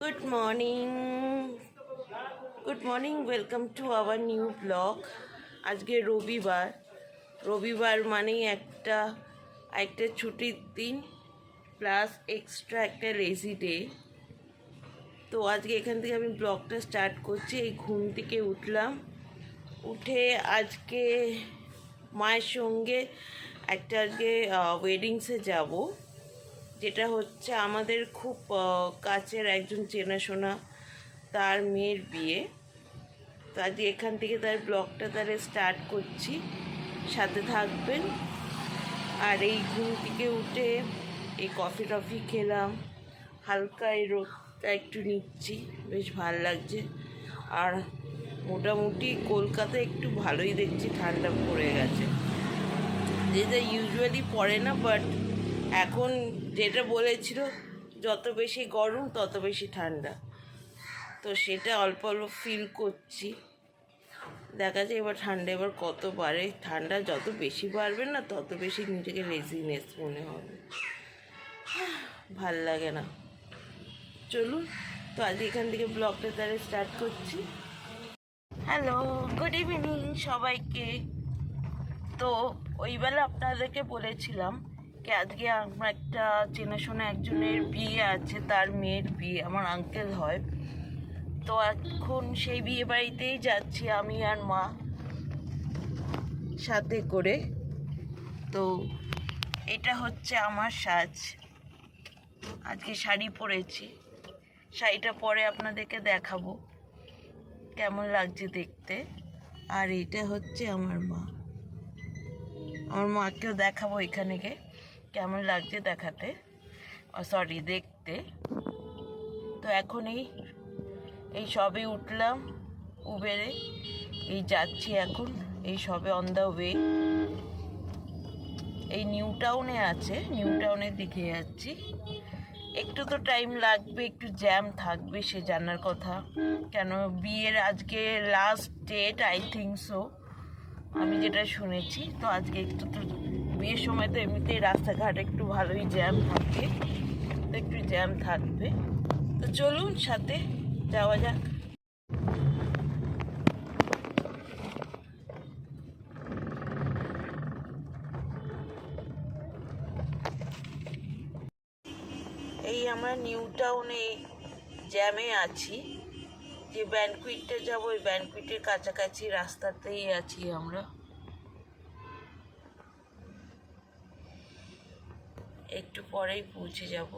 Good morning welcome to our new blog. আজকে রবিবার মানেই একটা ছুটির দিন প্লাস এক্সট্রা একটা লেজি ডে। তো আজকে এখান থেকে আমি ব্লগটা স্টার্ট করছি। এই ঘুম থেকে উঠে আজকে মায়ের সঙ্গে আজকে ওয়েডিংসে যাব, যেটা হচ্ছে আমাদের খুব কাছের একজন চেনাশোনা, তার মেয়ের বিয়ে। তো আজকে এখান থেকে তার ব্লগটা স্টার্ট করছি, সাথে থাকবেন। আর এই ঘুম থেকে উঠে এই কফি খেলাম, হালকা এই রোদটা একটু নিচ্ছি, বেশ ভালো লাগছে। আর মোটামুটি কলকাতায় একটু ভালোই দেখছি, ঠান্ডা পড়ে গেছে, যেটা ইউজুয়ালি পড়ে না, বাট এখন যেটা বলেছিল যত বেশি গরম তত বেশি ঠান্ডা, তো সেটা অল্প ফিল করছি। দেখা যায় এবার ঠান্ডা এবার কত বাড়ে। ঠান্ডা যত বেশি বাড়বে না তত বেশি নিজেকে লেজিনেস মনে হবে, ভাল লাগে না। চলুন, তো আজকে এখান থেকে ব্লগটা স্টার্ট করছি। হ্যালো, গুড ইভিনিং সবাইকে। তো ওইবেলা আপনাদেরকে বলেছিলাম কি আজকে আমার একটা চেনাশোনা একজনের বিয়ে আছে, তার মেয়ের বিয়ে, আমার আঙ্কেল হয়। তো এখন সেই বিয়ে বাড়িতেই যাচ্ছি আমি আর মা সাথে করে। তো এটা হচ্ছে আমার সাজ, আজকে শাড়ি পরেছি। শাড়িটা পরে আপনাদেরকে দেখাবো কেমন লাগছে দেখতে। আর এটা হচ্ছে আমার মাকেও দেখাবো এখানে গিয়ে কেমন লাগছে দেখতে। তো এখন এই সবে উঠলাম উবেরে, এই যাচ্ছি এখন, এই সবে অন দ্য ওয়ে। এই নিউ টাউনের দিকে যাচ্ছি। একটু তো টাইম লাগবে, একটু জ্যাম থাকবে, সে জানার কথা, কেন বিয়ের আজকে last date, I think so, আমি যেটা শুনেছি। তো আজকে একটু তো বিয়ের সময় তো এমনিতেই রাস্তাঘাট একটু ভালোই জ্যাম থাকে, তো একটু জ্যাম থাকবে। তো চলুন সাথে যাওয়া যাক। এই আমরা নিউ টাউনে জ্যামে আছি, যে ব্যানকুইটটা যাবো, ওই ব্যানকুইটের কাছাকাছি রাস্তাতেই আছি আমরা। একটু পরেই পৌঁছে যাব।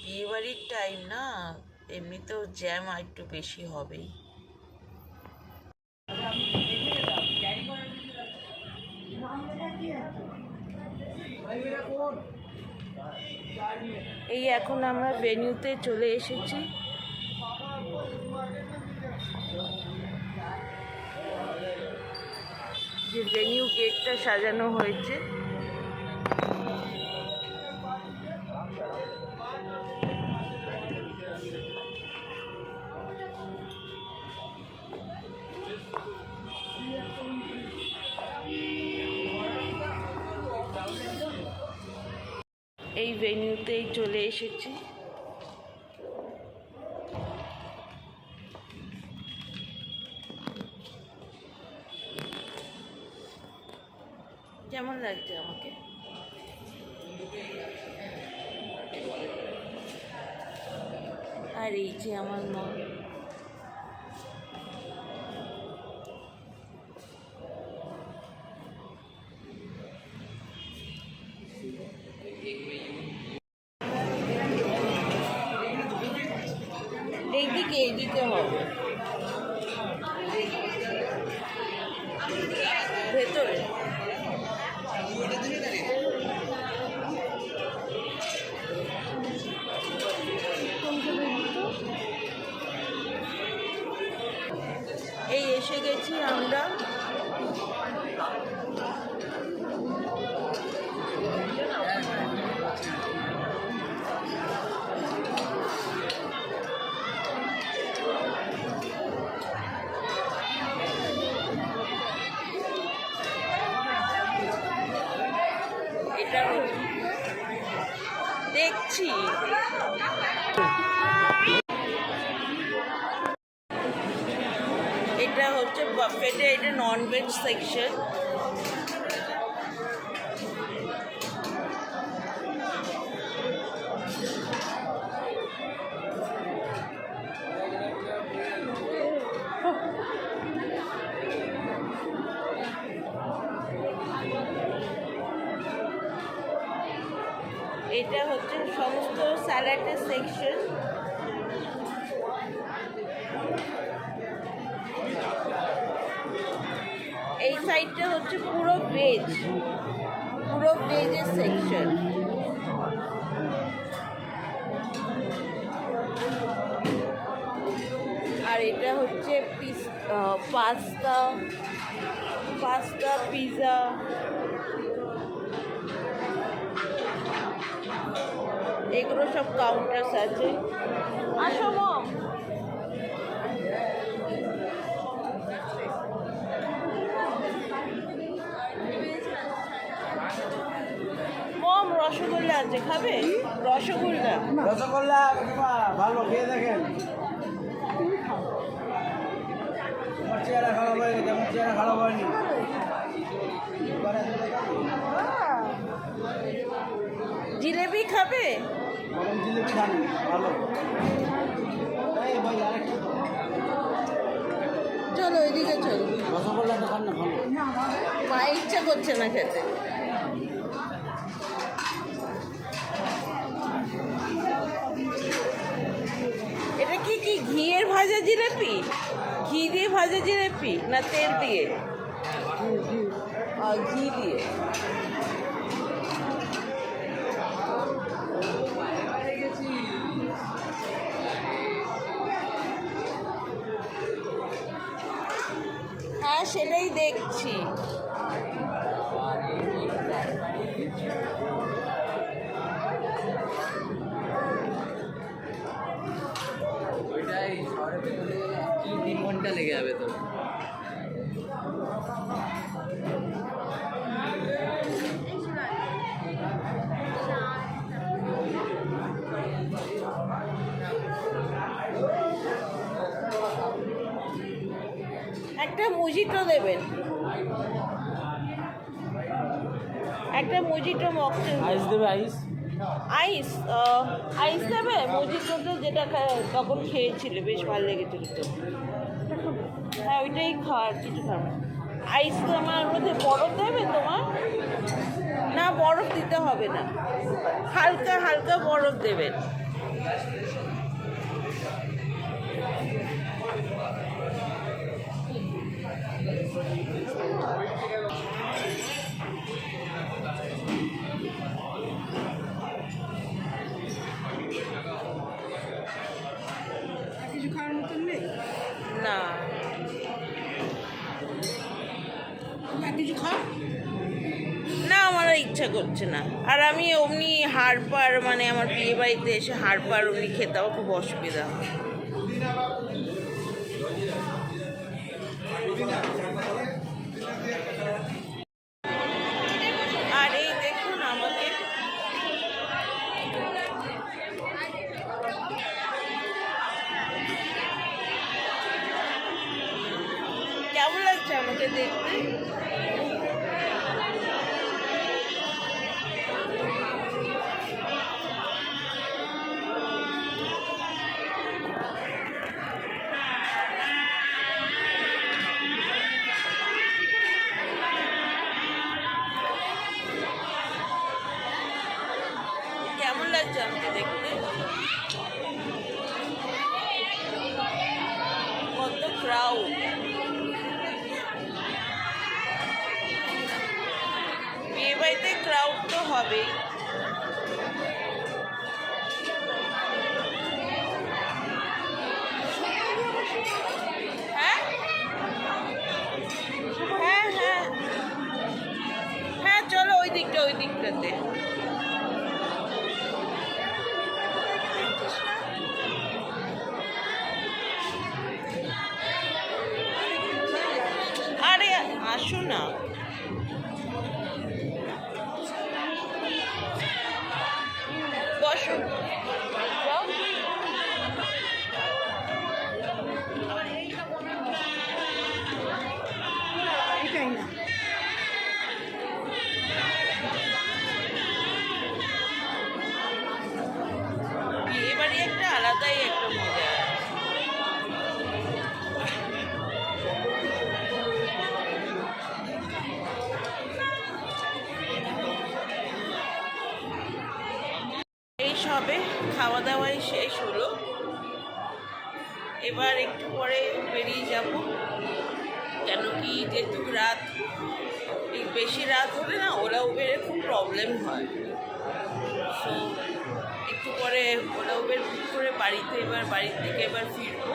বিয়েবাড়ির টাইম না, এমনিতেও জ্যাম আর একটু বেশি হবেই। এই এখন আমরা ভেন্যুতে চলে এসেছি। যে ভেন্যু গেটটা সাজানো হয়েছে, এই ভেন্যুতেই চলে এসেছি। কেমন লাগছে আমাকে? আর এই যে আমার মা, এইদিকে হবে ভেতরে। এই এসে গেছি আমরা। দেখছি। এটা হচ্ছে বাফেটে, এটা ননভেজ সেকশন। এটা হচ্ছে সমস্ত স্যালাডের সেকশন। এই সাইডটা হচ্ছে পুরো ভেজের সেকশন। আর এটা হচ্ছে পাস্তা পিৎজা। এগুলো সব কাউন্টার্স আছে। আসো মম। মম রসগোল্লা আছে, খাবে? রসগোল্লা ভালো, খেয়ে দেখেন। তোমার চেহারা খারাপ হয়ে গেছে, আমার চেহারা খারাপ হয়নি। জিলেবি খাবে? গরম জিলেবি খান, ভালো। চলো ওইদিকে চলো। রসগোল্লাটা খান না, ভালো। মা ইচ্ছা করছে না খেতে। এটা কি ঘিয়ের ভাজা জিলেপি? ঘি দিয়ে ভাজা জিলেপি না তেল দিয়ে? ঘি দিয়ে। হ্যাঁ সেটাই দেখছি। ওইটাই শহরে পেতে গেলে 3 ঘন্টা লেগে যাবে তো। একটা মুজিটো দেবেন, একটা মুজিটো মকটেল। আইস দেবে, আইস। আইস দেবে মুজিটোটা, যেটা তখন খেয়েছিলে বেশ ভালো লেগেছিল তো। হ্যাঁ ওইটাই খাওয়ার, কিছু খাবো। আইস আমার মধ্যে বরফ দেবে তোমার? না বরফ দিতে হবে না, হালকা হালকা বরফ দেবেন। কিছু খাওয়ার মতন নেই? না আর কিছু খাও? না আমার ইচ্ছা করছে না। আর আমি অমনি হাড়পার, মানে আমার বিয়ে বাড়িতে এসে হাড়পার অমনি খেতে আমার খুব অসুবিধা হয়। আর এই দেখুন আমাকে কেমন লাগছে আমাকে দেখতে? কেমন লাগছে আমাকে দেখতে? কত ক্রাউড! বিয়ে বাড়িতে ক্রাউড তো হবেই। হ্যাঁ হ্যাঁ হ্যাঁ হ্যাঁ চলো ওই দিকটাতে। আরে আসো না। এটাই না বিয়ে বাড়ি একটা আলাদাই একটা মজা আছে। এই সবে খাওয়া দাওয়াই শেষ হলো, এবার একটু পরে বেরিয়ে যাব। কেন কি যেহেতু রাত, এই বেশি রাত হলে না ওলা উবেরে খুব প্রবলেম হয়। সো একটু পরে ওলা উবের বুক করে বাড়ির থেকে এবার ফিরবো।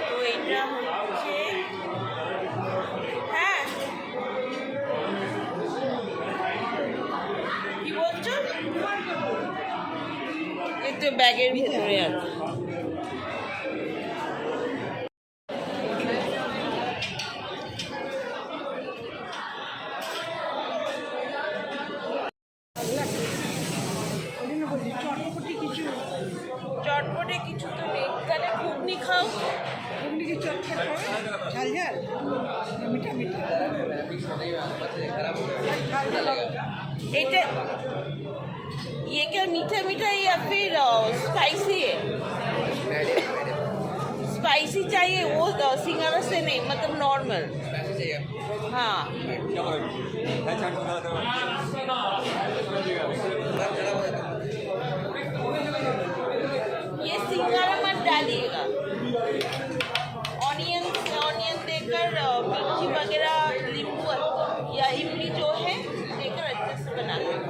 তো এইটা হচ্ছে, হ্যাঁ কি বলছো? এই তো ব্যাগের ভেতরে আছে। ওই জন্য বলছি চটপটি কিছু চটপটে কিছু তো নেই, তাহলে ঘুগনি খাও। এমনি কি চটপট হবে ঝাল ঝাল না মিঠা মিঠা ঝাল ঝাল হবে। এটা ये क्या मीठा मीठा या फिर स्पाइसी है? स्पाइसी चाहिए वो सिंगारा से नहीं, मतलब नॉर्मल। हाँ ये सिंगारा मत डालिएगा, ऑनियन देकर मिर्ची वगैरह नींबू या इमली जो है देकर अच्छे से बना देंगे।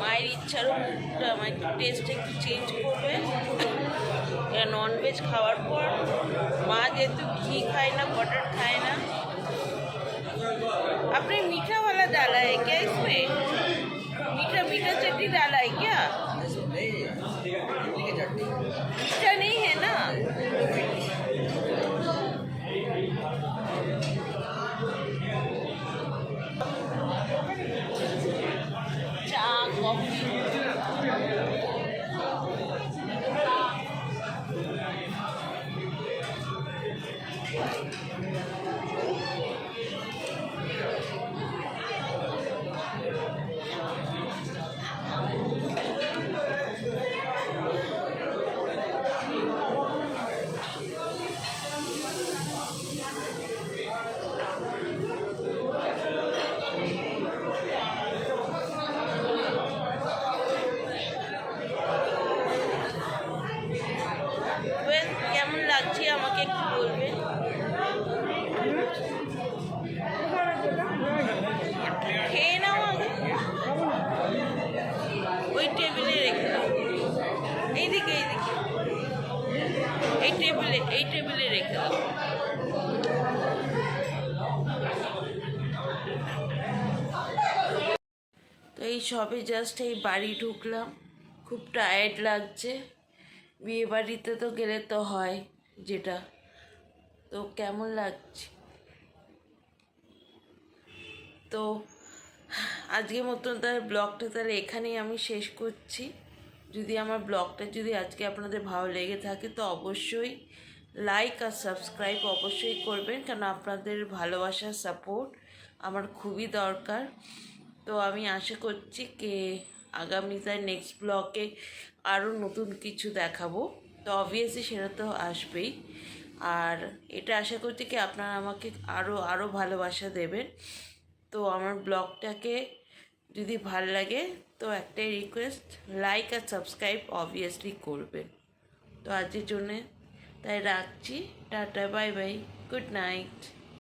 মায়ের ইচ্ছার আমার একটু টেস্ট একটু চেঞ্জ করবে। ননভেজ খাওয়ার পর মা যেহেতু ঘি খায় না, बटर खाए ना। आपने मीठा वाला डाला है क्या इसमें? मीठा मीठा चटनी डाला है क्या? मीठा नहीं है ना? चा कॉफी কেমন লাগছে আমাকে একটু বলবেন। খেয়ে নাও আগে, ওই টেবিলে রেখে দাও। এইদিকে এই টেবিলে রেখে দাও। তো এই সবে জাস্ট এই বাড়ি ঢুকলাম, খুব টায়ার্ড লাগছে। বিয়ে বাড়িতে তো গেলে তো হয় যেটা, তো কেমন লাগছে। তো আজকের মতন তাহলে ব্লগটা তাহলে এখানেই আমি শেষ করছি। যদি আমার ব্লগটা যদি আজকে আপনাদের ভালো লেগে থাকে তো অবশ্যই লাইক আর সাবস্ক্রাইব অবশ্যই করবেন, কারণ আপনাদের ভালোবাসার সাপোর্ট আমার খুবই দরকার। তো আমি আশা করছি কি আগামীতে নেক্সট ব্লগে আরও নতুন কিছু দেখাবো। তো অবভিয়াসলি সেটা তো আসবেই, আর এটা আশা করছি কি আপনারা আমাকে আরও ভালোবাসা দেবেন। তো আমার ব্লগটাকে যদি ভালো লাগে তো একটাই রিকোয়েস্ট, লাইক আর সাবস্ক্রাইব অবভিয়াসলি করবেন। তো আজকের জন্যে তাই রাখছি, tata, bye bye, good night.